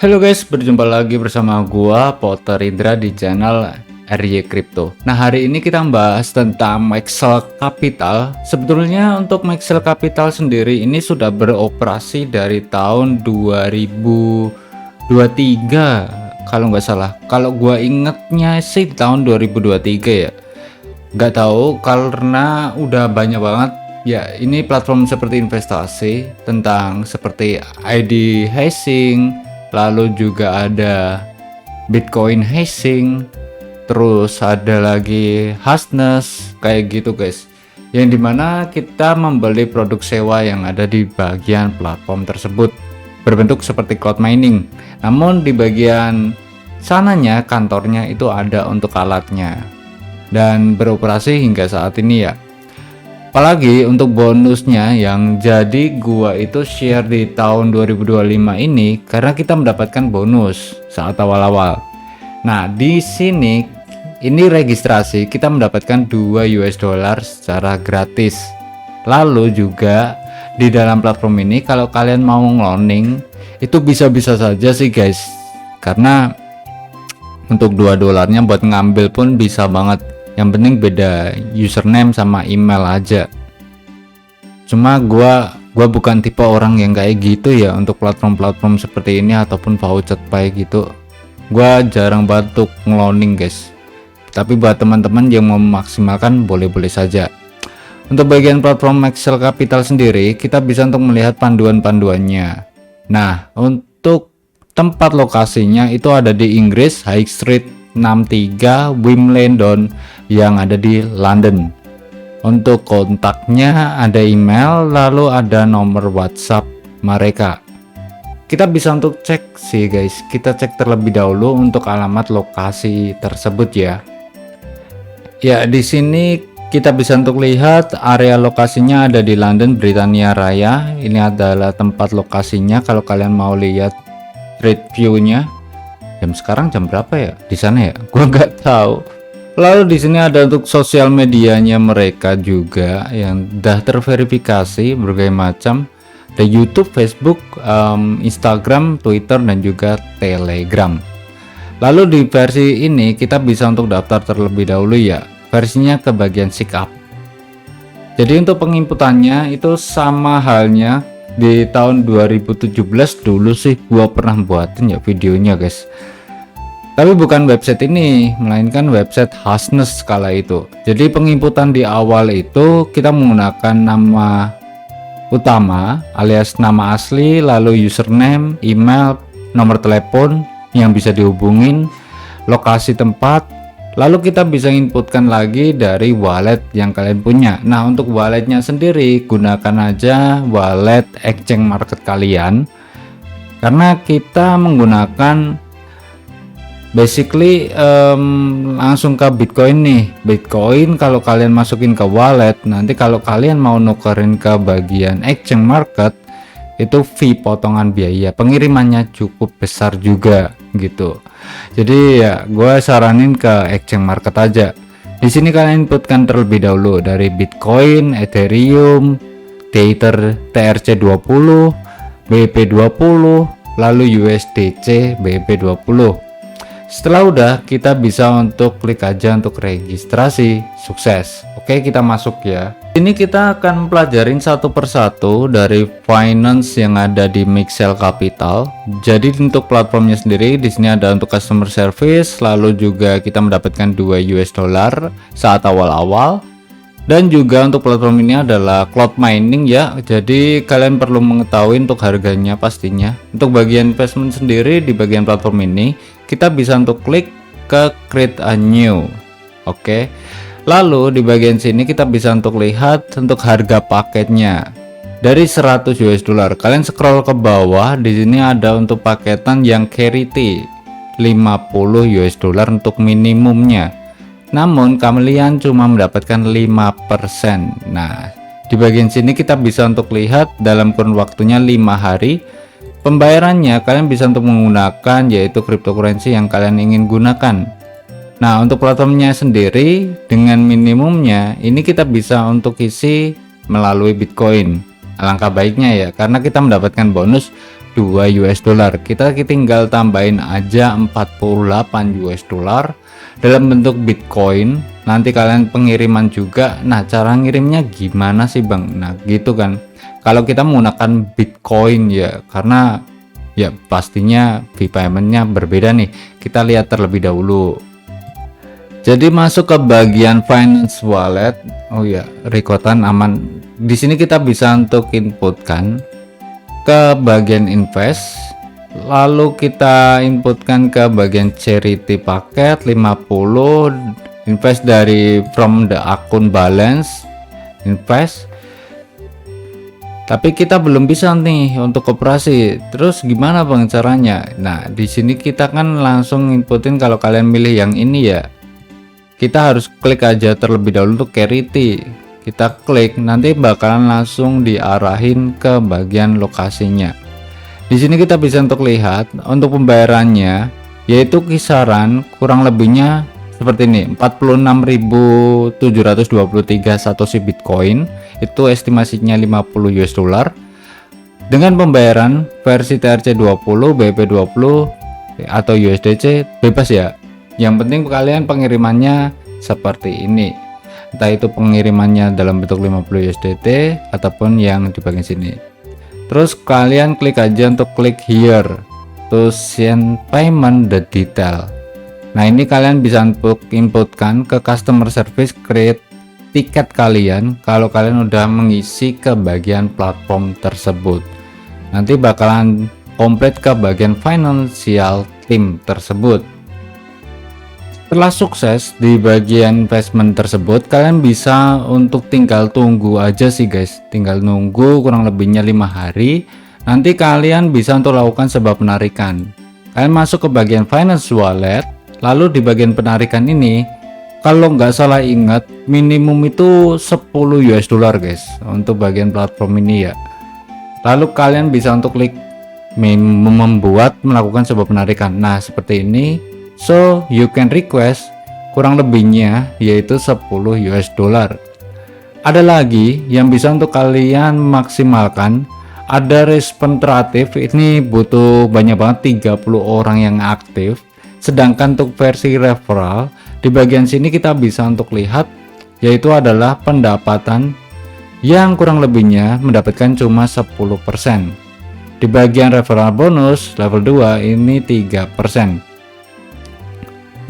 Halo guys, berjumpa lagi bersama gua Potter Indra di channel RY Crypto. Nah, hari ini kita bahas tentang Maxwell Capital. Sebetulnya untuk Maxwell Capital sendiri ini sudah beroperasi dari tahun 2023 kalau nggak salah. Kalau gua ingetnya sih tahun 2023 ya. Nggak tahu karena udah banyak banget ya, ini platform seperti investasi tentang seperti ID hashing, lalu juga ada Bitcoin hashing, terus ada lagi Hashness kayak gitu guys, yang dimana kita membeli produk sewa yang ada di bagian platform tersebut berbentuk seperti cloud mining, namun di bagian sananya kantornya itu ada untuk alatnya dan beroperasi hingga saat ini ya. Apalagi untuk bonusnya yang jadi gua itu share di tahun 2025 ini karena kita mendapatkan bonus saat awal-awal. Nah, di sini ini registrasi kita mendapatkan $2 secara gratis. Lalu juga di dalam platform ini kalau kalian mau ngeloning itu bisa-bisa saja sih guys. Karena untuk $2 buat ngambil pun bisa banget. Yang penting beda username sama email aja. Cuma gua bukan tipe orang yang kayak gitu ya untuk platform-platform seperti ini ataupun voucher pay gitu. Gua jarang banget untuk ngeloning guys. Tapi buat teman-teman yang mau memaksimalkan boleh-boleh saja. Untuk bagian platform Maxwell Capital sendiri kita bisa untuk melihat panduan-panduannya. Nah, untuk tempat lokasinya itu ada di Inggris, High Street 63 Wimbledon yang ada di London. Untuk kontaknya ada email, lalu ada nomor WhatsApp mereka. Kita bisa untuk cek sih guys, kita cek terlebih dahulu untuk alamat lokasi tersebut ya. Ya, di sini kita bisa untuk lihat area lokasinya ada di London, Britania Raya. Ini adalah tempat lokasinya kalau kalian mau lihat street view-nya. Sekarang jam berapa ya di sana ya? Gua nggak tahu. Lalu di sini ada untuk sosial medianya mereka juga yang udah terverifikasi berbagai macam. Ada YouTube, Facebook, Instagram, Twitter dan juga Telegram. Lalu di versi ini kita bisa untuk daftar terlebih dahulu ya. Versinya ke bagian sign up. Jadi untuk penginputannya itu sama halnya di tahun 2017 dulu sih gua pernah buatin ya videonya guys, tapi bukan website ini melainkan website Hashness kala itu. Jadi penginputan di awal itu kita menggunakan nama utama alias nama asli, lalu username, email, nomor telepon yang bisa dihubungin, lokasi tempat, lalu kita bisa inputkan lagi dari wallet yang kalian punya. Nah, untuk walletnya sendiri gunakan aja wallet exchange market kalian, karena kita menggunakan basically langsung ke Bitcoin nih. Bitcoin kalau kalian masukin ke wallet, nanti kalau kalian mau nukerin ke bagian exchange market itu fee potongan biaya pengirimannya cukup besar juga gitu. Jadi ya gue saranin ke exchange market aja. Di sini kalian inputkan terlebih dahulu dari Bitcoin, Ethereum, Tether, TRC20, BP20, lalu USDC BP20. Setelah udah kita bisa untuk klik aja untuk registrasi. Sukses. Oke, kita masuk ya. Ini kita akan pelajarin satu persatu dari finance yang ada di Maxwell Capital. Jadi untuk platformnya sendiri di sini ada untuk customer service, lalu juga kita mendapatkan $2 saat awal-awal. Dan juga untuk platform ini adalah cloud mining ya. Jadi kalian perlu mengetahui untuk harganya pastinya. Untuk bagian investment sendiri di bagian platform ini kita bisa untuk klik ke create a new. Oke. Lalu di bagian sini kita bisa untuk lihat untuk harga paketnya dari $100. Kalian scroll ke bawah, di sini ada untuk paketan yang carry $50 untuk minimumnya. Namun kalian cuma mendapatkan 5%. Nah, di bagian sini kita bisa untuk lihat dalam kurun waktunya 5 hari. Pembayarannya kalian bisa untuk menggunakan yaitu cryptocurrency yang kalian ingin gunakan. Nah, untuk platformnya sendiri dengan minimumnya ini kita bisa untuk isi melalui Bitcoin. Alangkah baiknya ya, karena kita mendapatkan bonus 2 US dollar. Kita tinggal tambahin aja 48 US dollar dalam bentuk Bitcoin. Nanti kalian pengiriman juga. Nah, cara ngirimnya gimana sih Bang? Nah, gitu kan. Kalau kita menggunakan Bitcoin ya, karena ya pastinya fee paymentnya berbeda nih. Kita lihat terlebih dahulu. Jadi masuk ke bagian finance wallet. Oh ya, rekotan aman. Di sini kita bisa untuk inputkan ke bagian invest. Lalu kita inputkan ke bagian charity paket 50, invest dari from the account balance, invest. Tapi kita belum bisa nih untuk operasi. Terus gimana Bang caranya? Nah, di sini kita kan langsung inputin. Kalau kalian milih yang ini ya, kita harus klik aja terlebih dahulu untuk charity. Kita klik, nanti bakalan langsung diarahin ke bagian lokasinya. Di sini kita bisa untuk lihat untuk pembayarannya, yaitu kisaran kurang lebihnya seperti ini, 46.723 satoshi Bitcoin. Itu estimasinya 50 US dollar. Dengan pembayaran versi TRC20, BP20 atau USDC bebas ya. Yang penting kalian pengirimannya seperti ini, entah itu pengirimannya dalam bentuk 50 USDT ataupun yang di bagian sini. Terus kalian klik aja untuk klik here to send payment the detail. Nah, ini kalian bisa inputkan ke customer service create tiket kalian kalau kalian udah mengisi ke bagian platform tersebut. Nanti bakalan komplit ke bagian financial team tersebut. Setelah sukses di bagian investment tersebut, kalian bisa untuk tinggal tunggu aja sih guys. Tinggal nunggu kurang lebihnya 5 hari. Nanti kalian bisa untuk lakukan sebuah penarikan. Kalian masuk ke bagian finance wallet. Lalu di bagian penarikan ini, kalau nggak salah ingat, minimum itu 10 US dollar guys. Untuk bagian platform ini ya. Lalu kalian bisa untuk klik melakukan sebuah penarikan. Nah, seperti ini. So you can request kurang lebihnya yaitu 10 US dollar. Ada lagi yang bisa untuk kalian maksimalkan, ada respon teratif. Ini butuh banyak banget, 30 orang yang aktif. Sedangkan untuk versi referral di bagian sini kita bisa untuk lihat yaitu adalah pendapatan yang kurang lebihnya mendapatkan cuma 10%. Di bagian referral bonus level 2 ini 3%.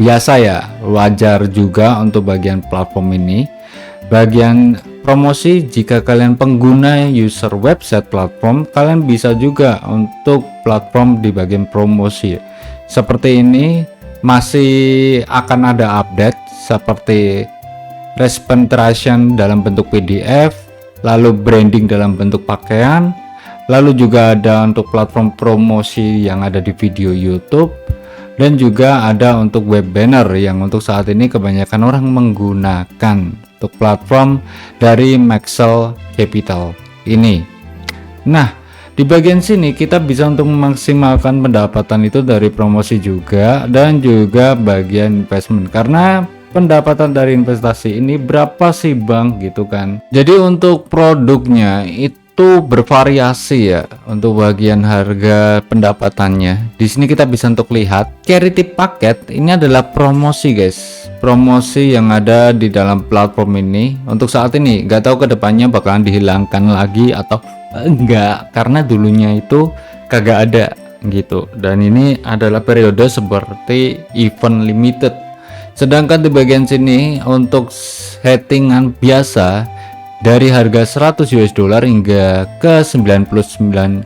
Biasa ya, wajar juga untuk bagian platform ini. Bagian promosi, jika kalian pengguna user website platform, kalian bisa juga untuk platform di bagian promosi. Seperti ini masih akan ada update seperti responsion dalam bentuk PDF, lalu branding dalam bentuk pakaian, lalu juga ada untuk platform promosi yang ada di video YouTube. Dan juga ada untuk web banner yang untuk saat ini kebanyakan orang menggunakan untuk platform dari Maxwell Capital ini. Nah, di bagian sini kita bisa untuk memaksimalkan pendapatan itu dari promosi juga dan juga bagian investment. Karena pendapatan dari investasi ini berapa sih Bang gitu kan. Jadi untuk produknya itu bervariasi ya untuk bagian harga pendapatannya. Di sini kita bisa untuk lihat charity paket ini adalah promosi guys. Promosi yang ada di dalam platform ini untuk saat ini. Nggak tahu kedepannya bakalan dihilangkan lagi atau enggak, karena dulunya itu kagak ada gitu. Dan ini adalah periode seperti event limited. Sedangkan di bagian sini untuk settingan biasa dari harga 100 US dollar hingga ke 999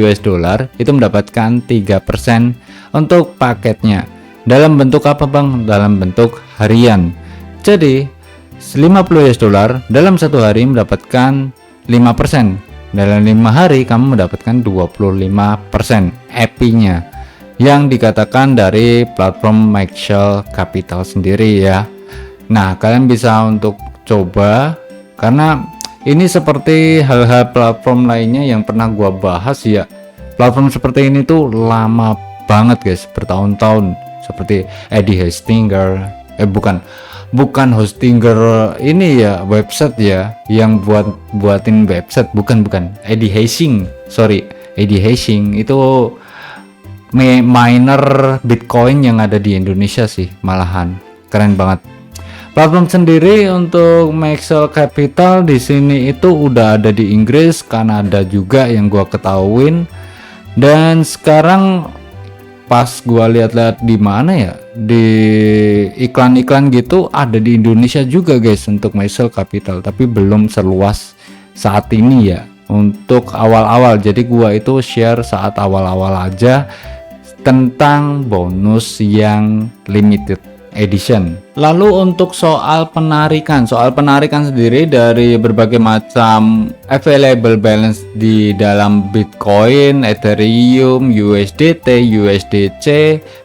US dollar itu mendapatkan 3% untuk paketnya. Dalam bentuk apa Bang? Dalam bentuk harian. Jadi 50 US dollar dalam satu hari mendapatkan 5%. Dalam 5 hari kamu mendapatkan 25% EP-nya yang dikatakan dari platform Maxwell Capital sendiri ya. Nah, kalian bisa untuk coba karena ini seperti hal-hal platform lainnya yang pernah gua bahas ya. Platform seperti ini tuh lama banget guys, bertahun-tahun, seperti Eddie Hastinger, bukan hostinger ini ya, website ya, yang buatin website, bukan Eddie Hashing, sorry, Eddie Hashing itu miner Bitcoin yang ada di Indonesia sih, malahan keren banget. Platform sendiri untuk Maxwell Capital di sini itu udah ada di Inggris, Kanada juga yang gua ketahuin. Dan sekarang pas gua lihat-lihat di mana ya, di iklan-iklan gitu ada di Indonesia juga guys untuk Maxwell Capital, tapi belum seluas saat ini ya, untuk awal-awal. Jadi gua itu share saat awal-awal aja tentang bonus yang limited edition. Lalu untuk soal penarikan sendiri dari berbagai macam available balance di dalam Bitcoin, Ethereum, USDT, USDC,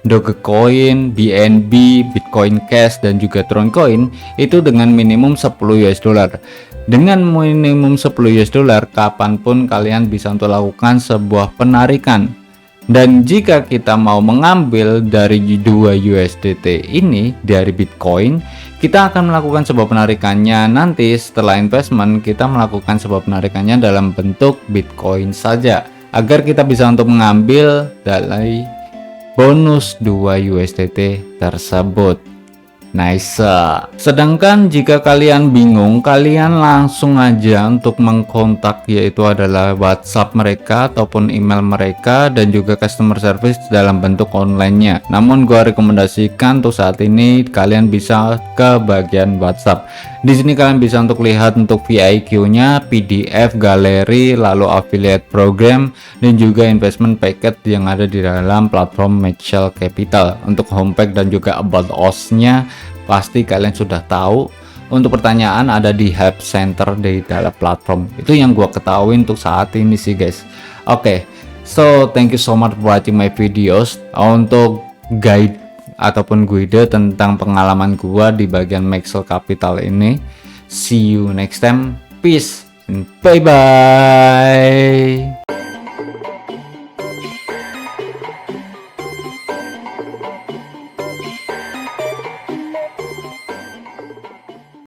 Dogecoin, BNB, Bitcoin Cash dan juga Tron Coin itu dengan minimum 10 US dollar. Dengan minimum 10 US dollar kapanpun kalian bisa untuk lakukan sebuah penarikan. Dan jika kita mau mengambil dari 2 USDT ini dari Bitcoin, kita akan melakukan sebuah penarikannya nanti setelah investment. Kita melakukan sebuah penarikannya dalam bentuk Bitcoin saja, agar kita bisa untuk mengambil dari bonus 2 USDT tersebut. Nice. Sedangkan jika kalian bingung, kalian langsung aja untuk mengkontak, yaitu adalah WhatsApp mereka ataupun email mereka dan juga customer service dalam bentuk online-nya. Namun gua rekomendasikan untuk saat ini kalian bisa ke bagian WhatsApp. Di sini kalian bisa untuk lihat untuk VIQ-nya, PDF, galeri, lalu affiliate program dan juga investment packet yang ada di dalam platform Maxwell Capital. Untuk homepage dan juga about us-nya pasti kalian sudah tahu. Untuk pertanyaan ada di help center di dalam platform. Itu yang gua ketahui untuk saat ini sih guys. Oke, so thank you so much for watching my videos. Untuk guide ataupun guide tentang pengalaman gua di bagian Maxwell Capital ini. See you next time. Peace and bye bye.